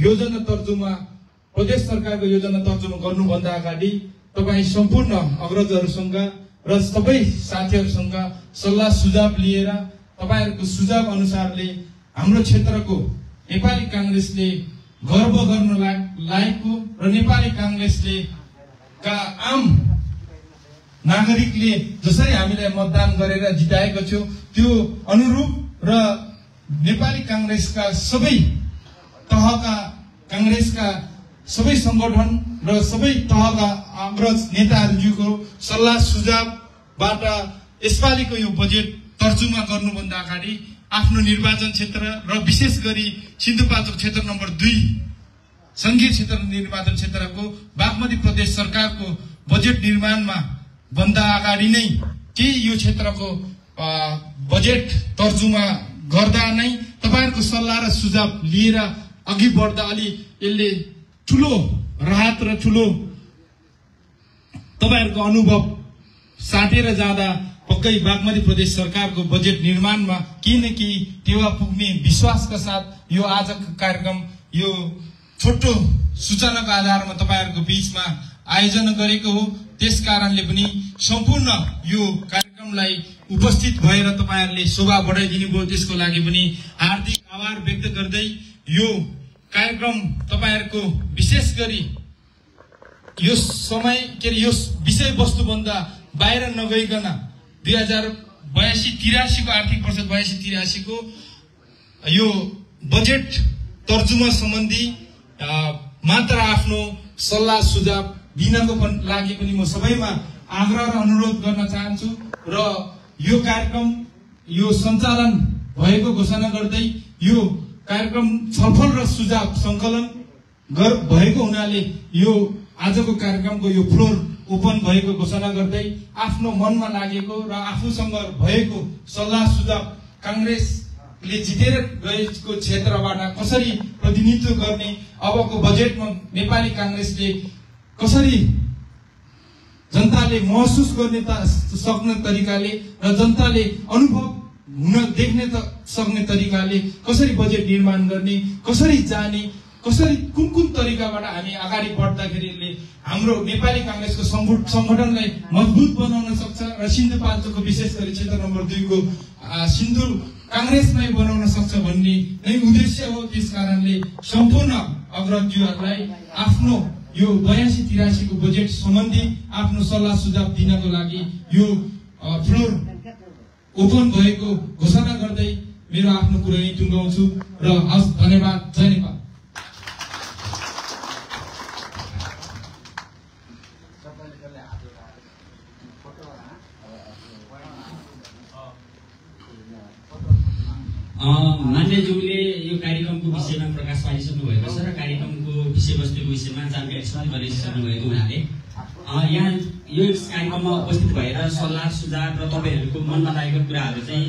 योजना तर्जुमा प्रदेश सरकारको योजना तर्जुमा गर्नुभन्दा अगाडि तपाईँ सम्पूर्ण अग्रजहरूसँग र सबै साथीहरूसँग सल्लाह सुझाव लिएर तपाईहरुको सुझाव अनुसारले हाम्रो क्षेत्रको नेपाली कांग्रेसले गर्व गर्न लायकको र नेपाली कांग्रेसले का आम नागरिकले जसरी हामीलाई मतदान गरेर जिताएको थियो त्यो अनुरूप र नेपाली कांग्रेसका सबै तहका कांग्रेसका सबै संगठन र सबै तहका अग्रज नेताहरुको सल्लाह सुझावबाट यसपालिको यो बजेट तर्जुमा गर्नुभन्दा अगाडि आफ्नो निर्वाचन क्षेत्र र विशेष गरी सिन्धुपाल्चोक क्षेत्र नम्बर 2 संघीय क्षेत्र निर्वाचन क्षेत्रको बागमती प्रदेश सरकारको बजेट निर्माणमा भन्दा अगाडि नै के यो क्षेत्रको बजेट तर्जुमा गर्दा नै तपाईहरुको सल्लाह र सुझाव लिएर अघि बढ्दा अलि यसले ठूलो राहत र ठूलो तपाईहरुको अनुभव साटेर जाँदा पक्कै बागमती प्रदेश सरकारको बजेट निर्माणमा केही न केही टेवा पुग्ने विश्वासका साथ यो आजको कार्यक्रम यो छोटो सूचनाको आधारमा तपाईहरुको बीचमा आयोजना गरेको हो। त्यसकारणले पनि सम्पूर्ण यो कार्यक्रमलाई उपस्थित भएर तपाईहरुले शोभा बढाइदिनु भयो, त्यसको लागि पनि हार्दिक आभार व्यक्त गर्दै यो कार्यक्रम तपाईहरुको विशेष गरी यो समय के यो विषय वस्तु भन्दा बाहिर नगइकन 2082-83 को आर्थिक वर्ष 82-83 को यो बजेट तर्जुमा सम्बन्धी मात्र आफ्नो सल्लाह सुझाव दिनको लागि पनि म सबैमा आग्रह र अनुरोध गर्न चाहन्छु र यो कार्यक्रम यो सञ्चालन भएको घोषणा गर्दै यो कार्यक्रम छलफल र सुझाव संकलन भएको हुनाले यो आजको कार्यक्रमको यो फ्लोर ओपन भएको घोषणा गर्दै आफ्नो मनमा लागेको र आफूसँग भएको सल्लाह सुझाव कांग्रेसले जितेर गएको क्षेत्रबाट कसरी प्रतिनिधित्व गर्ने, अबको बजेटमा नेपाली कांग्रेसले कसरी जनताले महसुस गर्ने सक्ने तरिकाले र जनताले अनुभव हुन देख्ने सक्ने तरिकाले कसरी बजेट निर्माण गर्ने, कसरी जाने, कसरी कुन तरिकाबाट हामी अगाडि बढ्दाखेरिले हाम्रो नेपाली कांग्रेसको संगठनलाई मजबुत बनाउन सक्छ र सिन्धुपाल्चोकको विशेष गरी क्षेत्र नम्बर 2 को सिन्धु कांग्रेसमै बनाउन सक्छ भन्ने नै उद्देश्य हो। त्यसकारणले सम्पूर्ण अग्रजहरूलाई आफ्नो यो 82-83 को बजेट सम्बन्धी आफ्नो सल्लाह सुझाव दिनको लागि यो फ्लोर ओपन भएको घोषणा गर्दै मेरो आफ्नो कुरा यही टुङ्गाउँछु र हस्, धन्यवाद। जय नेपाल। मान्यज्यूले यो कार्यक्रमको विषयमा प्रकाश पारिसक्नु भएको छ र कार्यक्रमको विषयवस्तुको विषयमा जानकारी गराइसक्नु भएको हुनाले यहाँ यो कार्यक्रममा उपस्थित भएर सल्लाह सुझाव र तपाईहरुको मनमा लागेको कुराहरू चाहिँ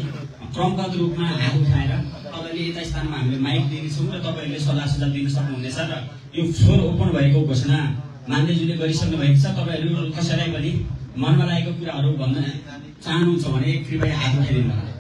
क्रमगत रूपमा हात उठाएर तपाईले यता स्थानमा हामीले माइक दिनेछौँ र तपाईहरुले सल्लाह सुझाव दिन सक्नुहुनेछ र यो फ्लोर ओपन भएको घोषणा मान्यज्यूले गरिसक्नु भएको छ। तपाईहरु कसैलाई पनि मनमा लागेको कुराहरू भन्न चाहनुहुन्छ भने कृपया हात उठाइदिनु होला।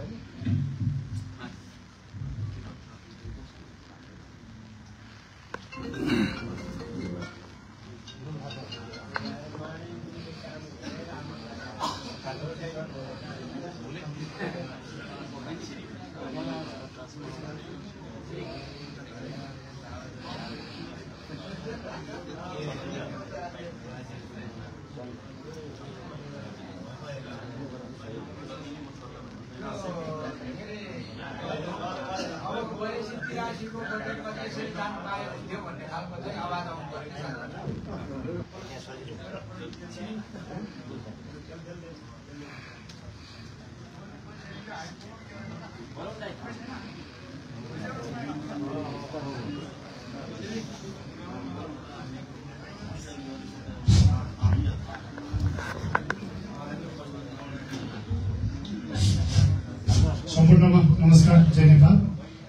सम्पूर्णमा नमस्कार। जय नेपाल।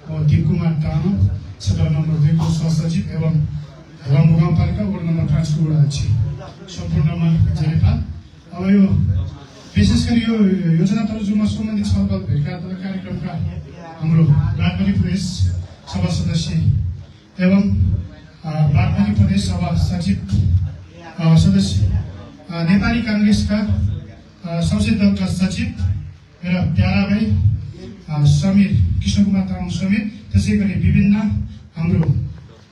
म दिपकुमार तामाङ, क्षेत्र नम्बर 2 को सहसचिव एवं रम्बू गाउँपालिका वार्ड नम्बर 5 को वडा अध्यक्ष। सम्पूर्णमा जय नेपाल। अब यो विशेष गरी यो योजना तर्जुमा सम्बन्धी छलफल भएका कार्यक्रमका हाम्रो बागमती प्रदेश सभा सदस्य एवं बागमती प्रदेश सभा सचिव सदस्य नेपाली काङ्ग्रेसका संसदीय दलका सचिव र प्यारा भाइ समीर कृष्णकुमार तामाङ समेत, त्यसै गरी विभिन्न हाम्रो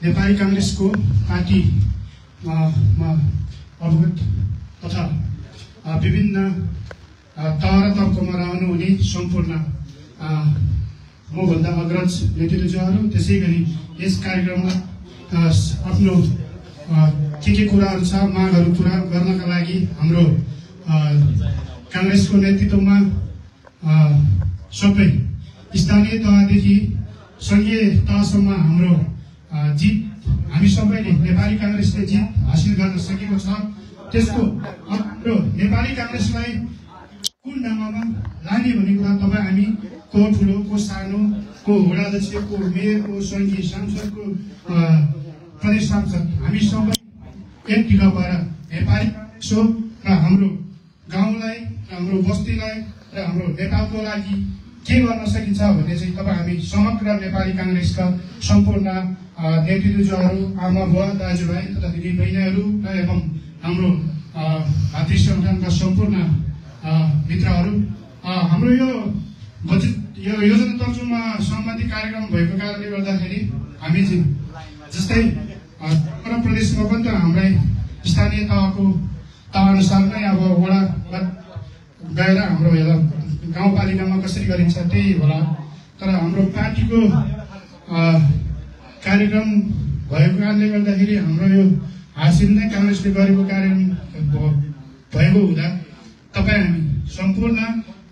नेपाली काङ्ग्रेसको पार्टीमा अवगत तथा विभिन्न तह र तर्कमा रहनुहुने सम्पूर्ण मभन्दा अग्रज नेतृत्वहरू, त्यसै गरी यस कार्यक्रममा आफ्नो के कुराहरू छ मागहरू पुरा गर्नका लागि हाम्रो काङ्ग्रेसको नेतृत्वमा सबै स्थानीय तहदेखि सङ्घीय तहसम्म हाम्रो जित हामी सबैले नेपाली काङ्ग्रेसले जित हासिल गर्न सकेको छ। त्यसको हाम्रो नेपाली काङ्ग्रेसलाई कुन ढङ्गमा लाने भन्ने कुरा तपाईँ हामी को ठुलो को सानो को वडाध्यक्ष को मेयर को सङ्घीय सांसदको प्रदेश सांसद हामी सबै एक टिका भएर नेपाली काङ्ग्रेस हो र हाम्रो गाउँलाई हाम्रो बस्तीलाई र हाम्रो नेपालको लागि के गर्न सकिन्छ भन्ने चाहिँ तपाईँ हामी समग्र नेपाली काङ्ग्रेसका सम्पूर्ण नेतृत्वहरू आमा बुवा दाजुभाइ तथा दिदीबहिनीहरू र एवं हाम्रो भातृ सङ्गठनका सम्पूर्ण मित्रहरू, हाम्रो यो बजेट यो योजना तर्जुमा सम्बन्धी कार्यक्रम भएको कारणले गर्दाखेरि हामी चाहिँ जस्तै प्रदेशमा पनि त हाम्रै स्थानीय तह अनुसार नै अब वडा गएर हाम्रो गाउँपालिकामा कसरी गरिन्छ त्यही होला। तर हाम्रो पार्टीको कार्यक्रम भएको कारणले गर्दाखेरि हाम्रो यो हासिल नै काङ्ग्रेसले गरेको कार्यक्रम भएको हुँदा तपाईँ हामी सम्पूर्ण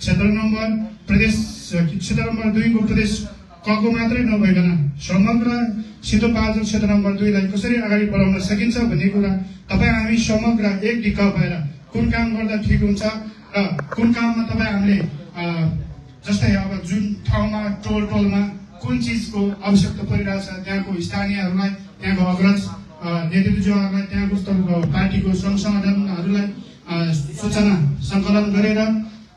क्षेत्र नम्बर 2 को प्रदेश कको मात्रै नभइकन समग्र सिन्धुपाल्चोक क्षेत्र नम्बर 2 लाई कसरी अगाडि बढाउन सकिन्छ भन्ने कुरा तपाईँ हामी समग्र एक ढिक्का भएर कुन काम गर्दा ठिक हुन्छ र कुन काममा तपाईँ हामीले जस्तै अब जुन ठाउँमा टोलमा कुन चिजको आवश्यकता परिरहेछ त्यहाँको स्थानीयहरूलाई, त्यहाँको अग्रज नेतृत्वहरूलाई, त्यहाँको पार्टीको सङ्घ संगठनहरूलाई सूचना सङ्कलन गरेर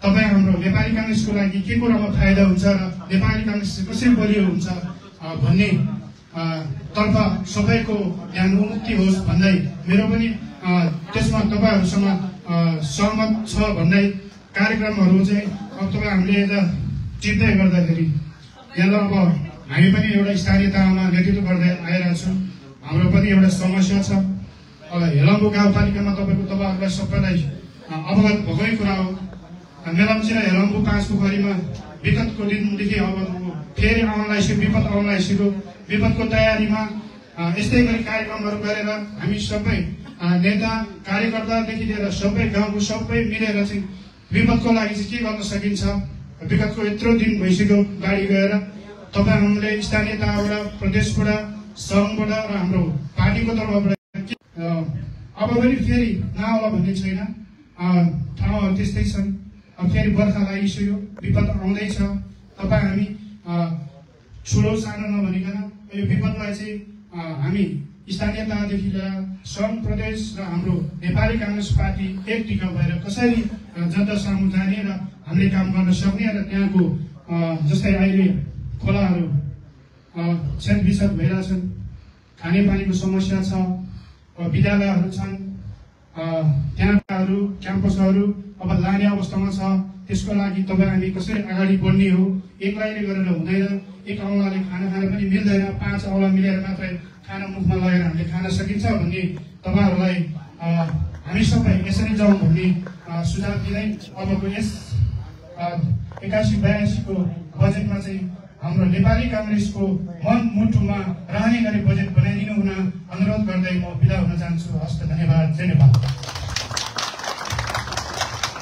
तपाईँ हाम्रो नेपाली काङ्ग्रेसको लागि के कुरामा फाइदा हुन्छ र नेपाली काङ्ग्रेस कसरी बलियो हुन्छ भन्ने तर्फ सबैको ध्यान उन्मुक्ति होस् भन्दै मेरो पनि त्यसमा तपाईँहरूसँग सहमत छ भन्दै कार्यक्रमहरू चाहिँ अब तपाईँ हामीले यता चिन्दै गर्दाखेरि यहाँ अब हामी पनि एउटा स्थानीय तहमा नेतृत्व गर्दै आइरहेको छौँ। हाम्रो पनि एउटा समस्या छ। अब हेलम्बु गाउँपालिकामा तपाईँहरूलाई सबैलाई अवगत भएकै कुरा हो। मेलम्ची र हेलम्बु 5 पोखरीमा विपदको दिनदेखि अब फेरि विपद आउन लागिसक्यो। विपदको तयारीमा यस्तै गरी कार्यक्रमहरू गरेर हामी सबै नेता कार्यकर्तादेखि लिएर सबै गाउँको सबै मिलेर चाहिँ विपदको लागि चाहिँ के गर्न सकिन्छ। विगतको यत्रो दिन भइसक्यो गाडी गएर तपाईँ हामीले स्थानीय तहबाट, प्रदेशबाट, सङ्घबाट र हाम्रो पार्टीको तर्फबाट अब पनि फेरि नआउला भन्ने छैन। ठाउँहरू त्यस्तै छन्। अब फेरि बर्खा लागिसक्यो, विपद आउँदैछ। तपाईँ हामी ठुलो सानो नभनिकन यो विपदलाई चाहिँ हामी स्थानीय तहदेखि लिएर सङ्घ, प्रदेश र हाम्रो नेपाली काङ्ग्रेस पार्टी एक टिका भएर कसरी जनता सामु जाने र हामीले काम गर्न सक्ने र त्यहाँको जस्तै अहिले खोलाहरू क्षतविक्षत भइरहेछन्, खानेपानीको समस्या छ, विद्यालयहरू छन्, त्यहाँकाहरू क्याम्पसहरू अब लाने अवस्थामा छ। त्यसको लागि तपाईँ हामी कसरी अगाडि बढ्ने हो। एक्लैले गरेर हुँदैन। एक औँलाले खाना खान पनि मिल्दैन। 5 औँला मिलेर मात्रै खाना मुखमा लगेर हामीले खान सकिन्छ भन्ने तपाईँहरूलाई हामी सबै यसरी जाउँ भन्ने सुझाव दिँदै अबको यस 81-82 को बजेटमा चाहिँ हाम्रो नेपाली काङ्ग्रेसको मन मुटुमा रहने गरी बजेट बनाइदिनु हुन अनुरोध गर्दै म बिदा हुन चाहन्छु। हस्त धन्यवाद। जय नेपाल।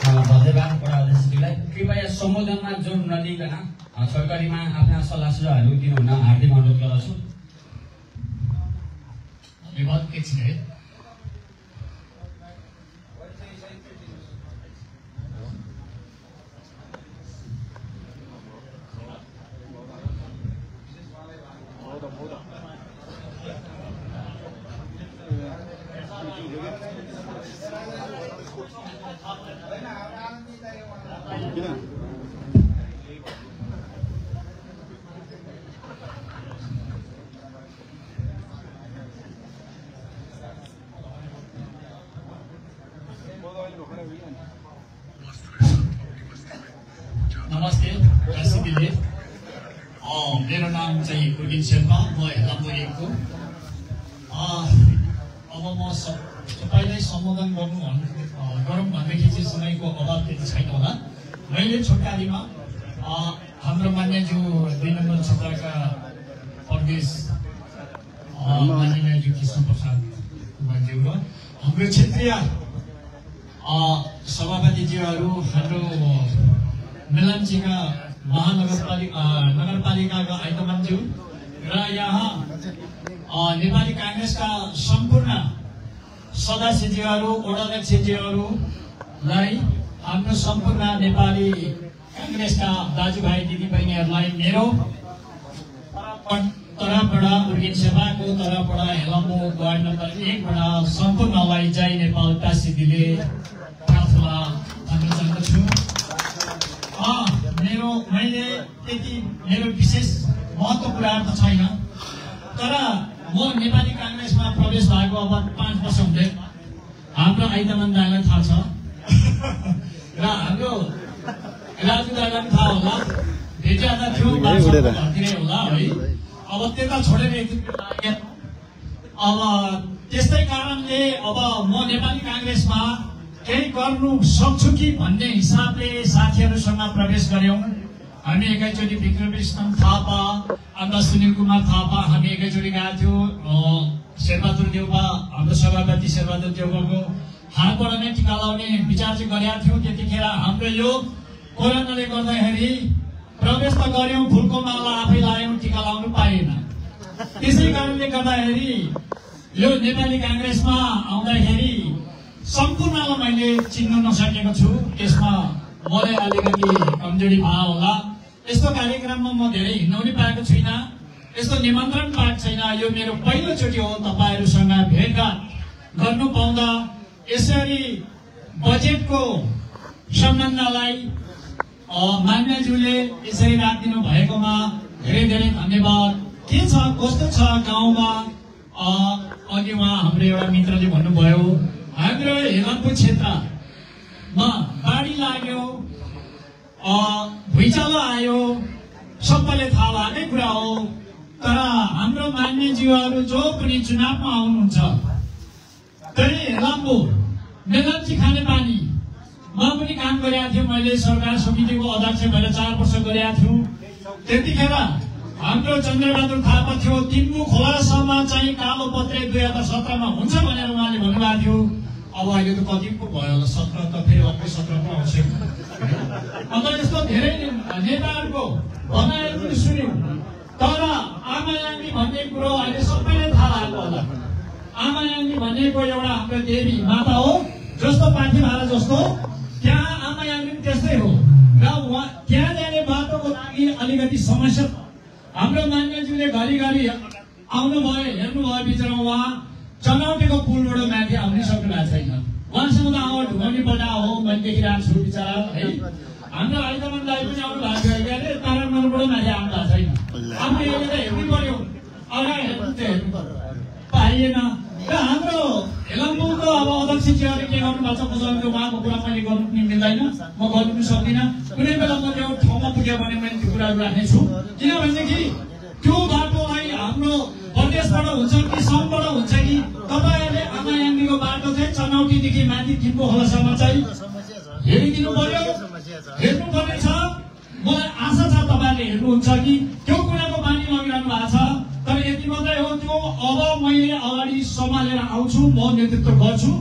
धन्यवाद प्रधानमन्त्रीलाई। कृपया सम्बोधनमा जोड नदिकन छोटकरीमा आफ्ना सल्लाह सुझावहरू दिनुहुन हार्दिक अनुरोध गर्दछु। विवाद एकछिन है। नमस्ते काशीले मेरो नाम चाहिँ कुर्गिन शेर्पा म हेलाम्बु एकको अब म तपाईँलाई सम्बोधन गरौँ भन्दाखेरि चाहिँ समयको अभाव त्यति छैन होला मैले छोटकारीमा हाम्रो मान्यज्यू 2 नम्बर क्षेत्रका प्रदेश माननीय कृष्ण प्रसाद ज्यू र हाम्रो क्षेत्रीय सभापतिज्यूहरू हाम्रो मेलम्चीका नगरपालिकाका आयुक्तज्यू र यहाँ नेपाली कांग्रेसका सम्पूर्ण सदस्यज्यूहरू वडाध्यक्षज्यूहरूलाई हाम्रो सम्पूर्ण नेपाली कांग्रेसका दाजुभाइ दिदीबहिनीहरूलाई मेरो तर्फबाट उर्गिन सेवाको तर्फबाट हेलाम्बु वार्ड नम्बर 1 बाट सम्पूर्णलाई जय नेपाल काशीले प्रार्थना गर्न चाहन्छु। मेरो विशेष महत्त्व कुराहरू त छैन, तर म नेपाली कांग्रेसमा प्रवेश भएको अब 5 वर्ष हुँदै हाम्रो आइतमन दाइलाई थाहा छ र हाम्रो राजु दाइलाई पनि थाहा होला, भेटिहाल्दा थियो होला है। अब त्यता छोडेर एकदिन अब त्यस्तै कारणले अब म नेपाली कांग्रेसमा केही गर्नु सक्छु कि भन्ने हिसाबले साथीहरूसँग प्रवेश गर्यौं। हामी एकैचोटि विक्रमकृष्ण थापा अन्त सुनिल कुमार थापा हामी एकैचोटि गएको थियौँ शेरबहादुर देउपा हाम्रो सभापति शेरबहादुर देउपाको हातबाट नै टिका लाउने विचार चाहिँ गरेका थियौँ। त्यतिखेर हाम्रो यो कोरोनाले गर्दाखेरि प्रवेश त गर्यौं, फुलको माला आफै लायौं, टिका लाउनु पाएन। त्यसै कारणले गर्दाखेरि यो नेपाली कांग्रेसमा आउँदाखेरि सम्पूर्णलाई मैले चिन्न नसकेको छु। त्यसमा मलाई अलिकति कमजोरी भयो होला। यस्तो कार्यक्रममा म धेरै हिँड्न पनि पाएको छुइनँ, यस्तो निमन्त्रण पाएको छैन। यो मेरो पहिलोचोटि हो तपाईहरुसँग भेटघाट गर्नु पाउँदा। यसरी बजेटको सम्बन्धलाई मान्यज्यूले यसरी राखिदिनु भएकोमा धेरै धेरै धन्यवाद। के छ कस्तो छ गाउँमा, अघि उहाँ हाम्रो एउटा मित्रले भन्नुभयो हाम्रो हेलाम्बु क्षेत्रमा बाढी लाग्यो, भुइँचालो आयो, सबैले थाहा भएकै कुरा हो। तर हाम्रो मान्यज्यूहरू जो पनि चुनावमा आउनुहुन्छ, त्यही हेलाम्बु मेलम्ची खाने पानी म पनि काम गरेका थिएँ। मैले सरकार समितिको अध्यक्ष भएर 4 वर्ष गरेका थिएँ। त्यतिखेर हाम्रो चन्द्रबहादुर थापा थियो, तिम्बु खोलासम्म चाहिँ कालो पत्रे 2017 मा हुन्छ भनेर उहाँले भन्नुभएको थियो। अब अहिले त कति पो भयो होला, 17 त फेरि अर्को 17 पो आउँछ। अन्त यस्तो धेरै नेताहरूको भनाइहरू पनि सुन्यौँ। तर आमायाङ्गी भन्ने कुरो अहिले सबैले थाहा भएको होला। आमायाङ्गी भनेको एउटा हाम्रो देवी माता हो, जस्तो पाथिभारा जस्तो त्यहाँ आमायाङ्गी पनि त्यस्तै हो। र त्यहाँ जाने बाटोको लागि अलिकति समस्या हाम्रो मान्यज्यूले घरिघरि आउनुभयो, हेर्नुभयो, बिचरा उहाँ चनौटीको पुलबाट माथि आउनै सक्नु भएको छैन। उहाँसँग त आउँ ढुङ्गाउने बटा हो, मैले देखिरहेको छु बिचरा है। हाम्रो आइतमन दाइ पनि आउनु भएको थियो, अरे तारामनबाट माथि आउनु भएको छैन। हामीले यसले त हेर्नै पर्यो, अगाडि हेर्नु त हेर्नु पाइएन। र हाम्रो हेलाम्बुको अब अध्यक्षज्यूले के गर्नु भएको छ बुझाउनु, उहाँको कुरा मैले गर्नु पनि मिल्दैन, म गर्नु पनि सक्दिनँ। कुनै बेला म त्यो ठाउँमा पुग्यो भने मैले त्यो कुराहरू राख्नेछु। किनभनेदेखि त्यो बाटोलाई हाम्रो प्रदेशबाट हुन्छ कि सङ्घबाट हुन्छ कि तपाईँहरूले आमायाङ्गीको बाटो चाहिँ चनौटीदेखि माथि तिम्बु खोलासम्म चाहिँ हेरिदिनु पर्यो, हेर्नुपर्ने छ। मलाई आशा छ तपाईँहरूले हेर्नुहुन्छ कि त्यो कुराको पानी लगिरहनु भएको छ। तर यति मात्रै हो, त्यो अब मैले अगाडि सम्हालेर आउँछु, म नेतृत्व गर्छु।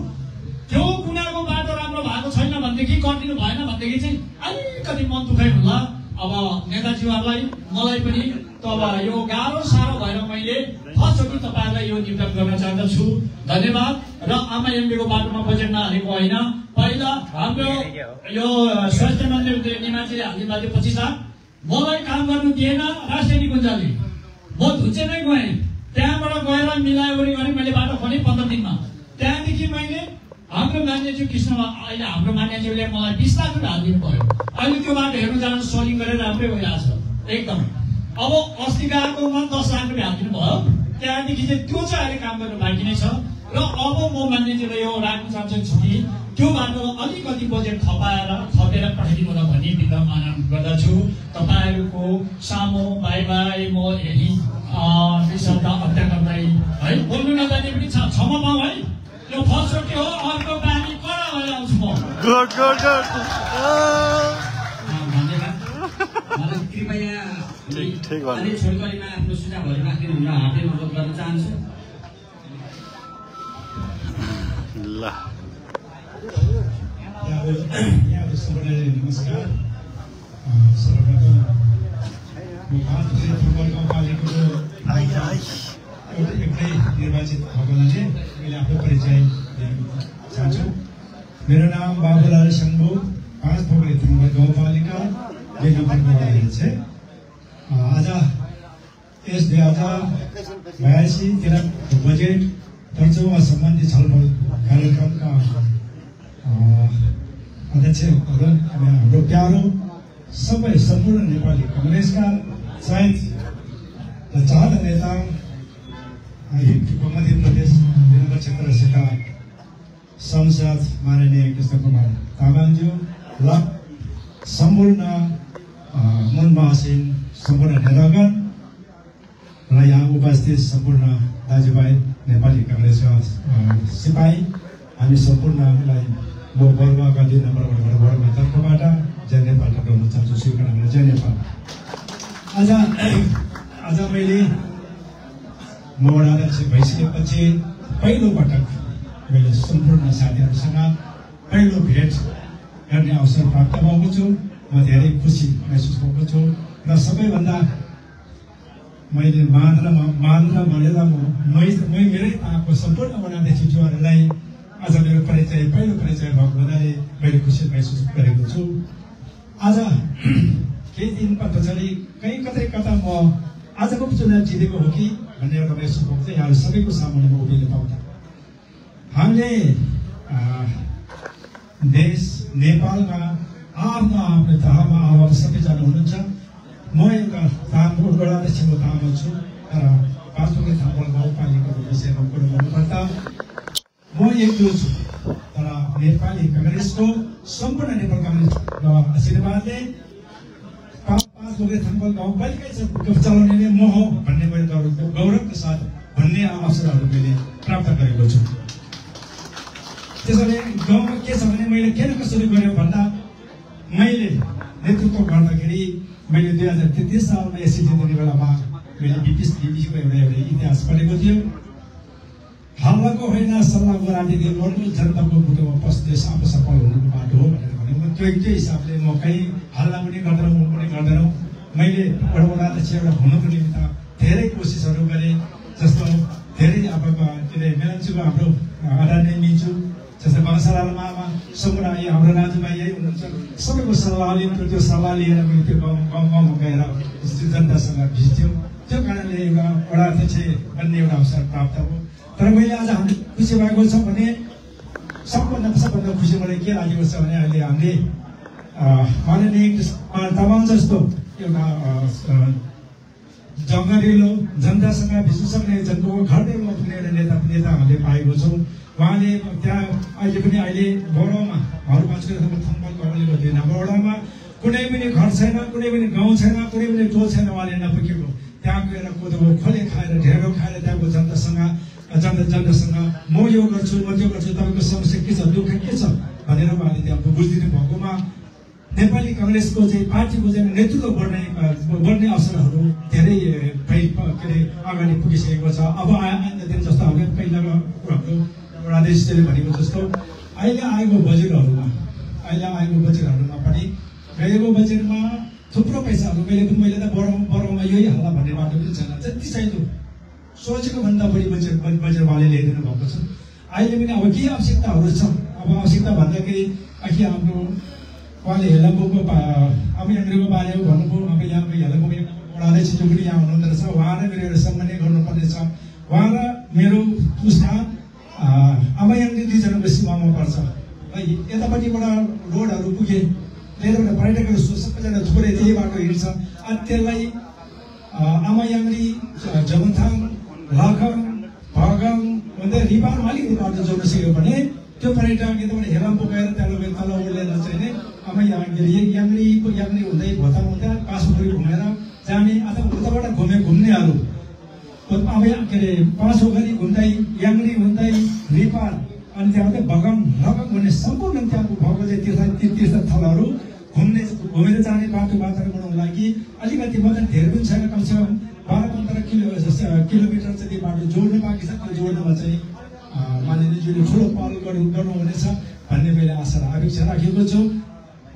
त्यो कुराको बाटो राम्रो भएको छैन भनेदेखि, गरिदिनु भएन भनेदेखि चाहिँ अलिकति मन दुखाइ होला। अब नेताजीहरूलाई मलाई पनि तब यो गाह्रो साह्रो भएर मैले फर्स्टचोटि तपाईँहरूलाई यो निवेदन गर्न चाहन्छु। धन्यवाद। र आमायाङ्गीको बाटोमा बजेट नहालेको होइन। पहिला हाम्रो यो स्वास्थ्य मन्त्री निमाजीले हालिदिनु भएको 25 लाख मलाई काम गर्नु दिएन राष्ट्रिय निकुञ्जले। म धुचे नै गएँ, त्यहाँबाट गएर मिलाइवरी गरेँ मैले बाटो खोलेँ 15 दिनमा। त्यहाँदेखि मैले हाम्रो मान्यज्यू कृष्णमा अहिले हाम्रो मान्यज्यूले मलाई 20 लाख रुपियाँ हालिदिनु भयो। अहिले त्यो बाटो हेर्नु जानु सोलिङ गरेर राम्रै भइरहेछ एकदम। अब अस्ति गएकोमा 10 लाख रुपियाँ हालिदिनु भयो। त्यहाँदेखि चाहिँ त्यो चाहिँ अहिले काम गर्नु बाँकी नै छ र अब म मान्यजीलाई यो राख्न चाहन्छु कि त्योबाट अलिकति बजेट थपेर पठाइदिनु होला भन्ने विद्यमान गर्दछु। तपाईँहरूको सामु बाई म यही शब्द अध्यापकलाई है बोल्नु नजाने पनि क्षमा पाऊँ है। यो फर्स्ट हो, अर्को बानी कडा भएर आउँछु म। मलाई कृपया छोटकरीमा आफ्नो सुझावहरू राखिदिनु हुन हार्दिक अनुरोध गर्न चाहन्छु। ल यहाँहरू सबैलाई नमस्कार। सर्वप्रथम म 5 फुटबल गाउँपालिकाको एउटै निर्वाचित भएकोले मैले आफ्नो परिचय दिन चाहन्छु। मेरो नाम बाबुलाल शम्भु, 5 फुटबल गाउँपालिका 2 नम्बरको वार्ड है। आज यस 2082 तिलक बजेट तर्जुमा सम्बन्धी छलफल कार्यक्रमका अध्यक्ष हाम्रो प्यारो सबै सम्पूर्ण नेपाली कांग्रेसका सहित चाहता नेता मध्य प्रदेश 2 नम्बर क्षेत्रका सांसद माननीय कृष्ण कुमार तामाङज्यू ल सम्पूर्ण मनमासिन सम्पूर्ण नेतागण र यहाँ उपस्थित सम्पूर्ण दाजुभाइ नेपाली कांग्रेसका सिपाही, हामी सम्पूर्णलाई म वर्गका 2 नम्बरबाट वर्गमा तर्फबाट जय नेपाल गर्न चाहन्छु। स्वीकार जय नेपाल। आज मैले म वडा अध्यक्ष भइसकेपछि पहिलो पटक मैले सम्पूर्ण साथीहरूसँग पहिलो भेट गर्ने अवसर प्राप्त भएको छु। म धेरै खुसी महसुस भएको छु र सबैभन्दा मैले मानेर मेरै ताको सम्पूर्ण वडा अध्यक्षज्यूहरूलाई आज मेरो पहिलो परिचय भएको हुनाले मैले खुसी महसुस गरेको छु। आज केही दिन पछाडि कता म आजको चुनाव जितेको हो कि भन्ने एउटा महसुस भएको छ। यहाँहरू सबैको सामुन्ने म उभिन पाउँदा हामीले देश नेपालमा आफ्नो तहमा आवाज सबैजना हुनुहुन्छ। म एउटा तामको वडा अध्यक्षको तामा छु, तर 5 फुटबल गाउँपालिकाको विषयमा कुरा गर्नुपर्दा म एकजुट छु। तर नेपाली कांग्रेसको सम्पूर्ण नेपाल कांग्रेसको आशीर्वादले 5 फुटबल गाउँपालिका चलाउने नै म हो भन्ने मैले गौरवका साथ भन्ने अवसरहरू मैले प्राप्त गरेको छु। त्यसैले गाउँमा के छ भने मैले किन कसरी गरेँ भन्दा मैले नेतृत्व गर्दाखेरि मैले 2033 सालमा एससी जित्ने बेलामा मैले बीपीसीको एउटा इतिहास पढेको थियो। हल्लाको होइन सल्लाहको राजनीति गर्नु जनताको मुटुमा पस्दै आफू सफल हुनुको बाटो हो भनेर भनेको त्यो हिसाबले म कहीँ हल्ला पनि गर्दैनौँ म पनि गर्दैनौँ। मैले वडा अध्यक्ष एउटा हुनुको निमित्त धेरै कोसिसहरू गरेँ। जस्तो धेरै अब मेलन्चुको हाम्रो आदरणीय मिन्चु जस्तै बगसरामा सम्पूर्ण हाम्रो राजुभाइ यही हुनुहुन्छ, सबैको सल्लाह लिन्थ्यो। त्यो सल्लाह लिएर मैले त्यो गाउँमा गएर जनतासँग भिज्थ्यौँ। त्यो कारणले एउटा वडा अध्यक्ष बन्ने एउटा अवसर प्राप्त हो। तर मैले आज हामी खुसी भएको छ भने सबभन्दा खुसी मलाई के लागेको छ भने अहिले हामीले माननीय तामाङ जस्तो एउटा जङ्गलिलो जनतासँग भिज्न सक्ने जनताको घरदैमा पुग्ने एउटा नेता हामीले पाएको छौँ। उहाँले त्यहाँ अहिले बडामा हरपाँचको थम्पल कमलेको 2 नम्बर वडामा कुनै पनि घर छैन, कुनै पनि गाउँ छैन, कुनै पनि टोल छैन उहाँले नपुगेको। त्यहाँ गएर कोदोको खोले खाएर ढेँडो खाएर त्यहाँको जनतासँग म यो गर्छु म त्यो गर्छु, तपाईँको समस्या के छ, दुःख के छ भनेर उहाँले त्यहाँ बुझिदिनु भएकोमा नेपाली कांग्रेसको चाहिँ पार्टीको चाहिँ नेतृत्व गर्ने अवसरहरू धेरै अगाडि पुगिसकेको छ। अब आइन्दा दिन जस्तो हामीले पहिलाको हाम्रो वडा अध्यक्षले भनेको जस्तो अहिले आएको बजेटहरूमा पनि गएको बजेटमा थुप्रो पैसाहरू मैले त बर्गमा यही हल्ला भन्ने बाटो पनि छैन। जति चाहियो सोचेको भन्दा बढी बजेट उहाँले ल्याइदिनु भएको छ। अहिले पनि अब के आवश्यकताहरू छ, अब आवश्यकता भन्दाखेरि अघि हाम्रो उहाँले हेलम्बुको अमियाङ्ग्रीको बारेमा भन्नुभयो। अब यहाँको हेलम्बुको वडा अध्यक्ष जो पनि यहाँ हुनुहुँदो रहेछ, उहाँ र मेरो एउटा सम्मान गर्नुपर्ने छ। उहाँ र मेरो उसमा अमियाङ्ग्री 2 जनाको सीमामा पर्छ। यतापट्टिबाट रोडहरू पुगे, यताबाट पर्यटकहरू सबैजना थोरै त्यही बाटो हिँड्छ। अनि त्यसलाई अमयाङ्ग्री, जमथाङ, लाखा भन्दा रिपारमा अलिकति बाटो जोड्न सक्यो भने त्यो पर्यटक यताबाट हेराम पुगाएर त्यहाँबाट तल ओर्लेर चाहिँ नि अब याङ्री हुँदै भोता हुँदा पाँचपोखरी घुमेर जाने अथवा उताबाट घुम्नेहरू अब के अरे पाँचपोखरी घुम्दै याङ्री हुँदै रिपार अनि त्यहाँबाट बगाम लगम भन्ने सम्पूर्ण त्यहाँको भएको चाहिँ तीर्थस्थलहरू घुमेर जाने बाटो बनाउनको लागि अलिकति मात्रै धेरै पनि छैन, कमसेकम 12-15 किलोमिटर चाहिँ बाटो जोड्नु बाँकी छ। त्यो जोड्नुमा चाहिँ माननीयज्यूले ठुलो पहल गर्नुहुनेछ भन्ने मैले आशा अपेक्षा राखेको छु।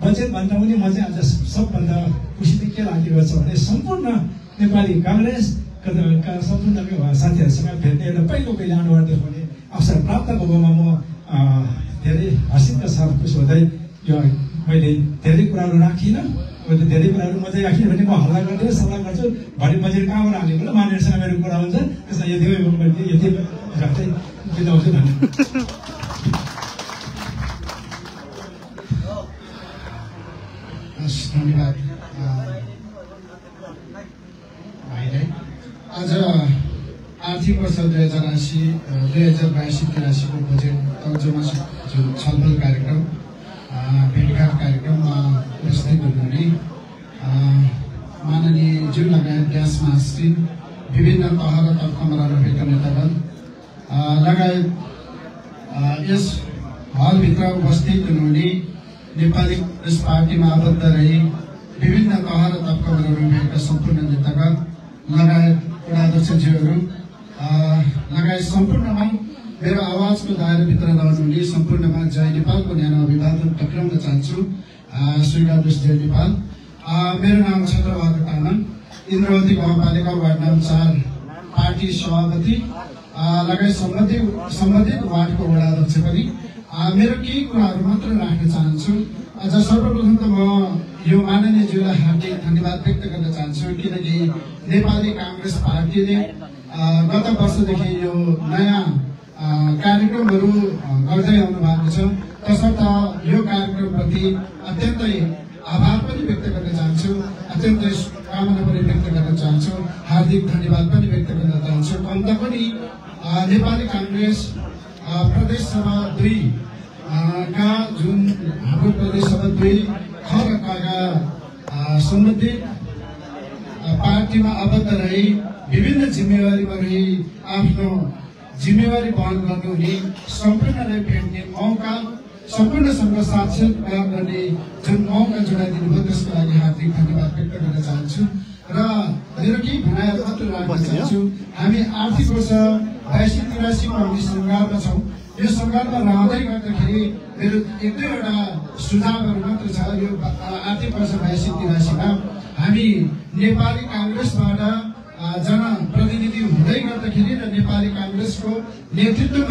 बजेट भन्दा पनि म चाहिँ आज सबभन्दा खुसी चाहिँ के लागेको छ भने सम्पूर्ण नेपाली काङ्ग्रेस सम्पूर्ण साथीहरूसँग भेट्ने एउटा पहिलो अनुहार देखाउने अवसर प्राप्त भएकोमा म धेरै हर्षित साथ खुसी हुँदै यो मैले धेरै कुराहरू राखिनँ। मैले धेरै कुराहरू म चाहिँ राखिनँ भने म हल्ला गर्दै सल्लाह गर्छु भरे बजेट कहाँबाट हालेको ल मानिससँग मेरो कुरा हुन्छ त्यसलाई यति राख्दै बिताउँछु धन्यवाद। धन्यवाद भाइलाई। आज आर्थिक वर्ष 2082-83 को बजेट तर्जुमा जुन छलफल कार्यक्रम भेटघाट कार्यक्रममा उपस्थित हुनुहुने माननीय ज्यू लगायत ग्यास महासचिव, विभिन्न तह र तर्कमा रहनुभएका नेतागण लगायत यस हलभित्र उपस्थित हुनुहुने नेपाली कांग्रेस पार्टीमा आबद्ध रही विभिन्न तह र तर्कमा रहनुभएका सम्पूर्ण नेतागण लगायत वडाध्यक्षज्यूहरू लगायत सम्पूर्णमा मेरो आवाजको दायराभित्र रहनुहुने सम्पूर्णमा जय नेपालको न्यानो अभिवादन टक्राउन चाहन्छु। श्रीराज जय नेपाल। मेरो नाम छत्रबहादुर तामाङ, इन्द्रवती गाउँपालिका वार्ड नम्बर 4 पार्टी सभापति लगायत सम्बन्धित वार्डको वडाध्यक्ष पनि। मेरो केही कुराहरू मात्र राख्न चाहन्छु। आज सर्वप्रथम त म यो माननीयज्यूलाई हार्दिक धन्यवाद व्यक्त गर्न चाहन्छु, किनकि नेपाली कांग्रेस पार्टीले गत वर्षदेखि यो नयाँ कार्यक्रमहरू गर्दै आउनु भएको छ। तसर्थ यो कार्यक्रमप्रति अत्यन्तै आभार पनि व्यक्त गर्न चाहन्छु, अत्यन्तै शुभकामना पनि व्यक्त गर्न चाहन्छु, हार्दिक धन्यवाद पनि व्यक्त गर्न चाहन्छु। अन्त पनि नेपाली कांग्रेस प्रदेश सभा 2 का जुन हाम्रो प्रदेश सभा 2 ख र क का सम्बन्धित पार्टीमा आबद्ध रही विभिन्न जिम्मेवारीमा रही आफ्नो जिम्मेवारी वहन गर्नुहुने सम्पूर्णलाई भेट्ने मौका, सम्पूर्णसँग साक्षात गर्ने जुन मौका जोडाइदिनु भयो त्यसको लागि हार्दिक धन्यवाद व्यक्त गर्न चाहन्छु। र मेरो केही भनाइहरू मात्र राख्न चाहन्छु। हामी आर्थिक वर्ष 82-83 को हामी सङ्घारमा छौँ। यो सङ्घारमा रहँदै गर्दाखेरि मेरो 1-2वटा सुझावहरू मात्र छ। यो आर्थिक वर्ष 82-83 मा हामी नेपाली कांग्रेसबाट जनप्रतिनिधि हुँदै गर्दाखेरि र नेपाली कांग्रेसको नेतृत्व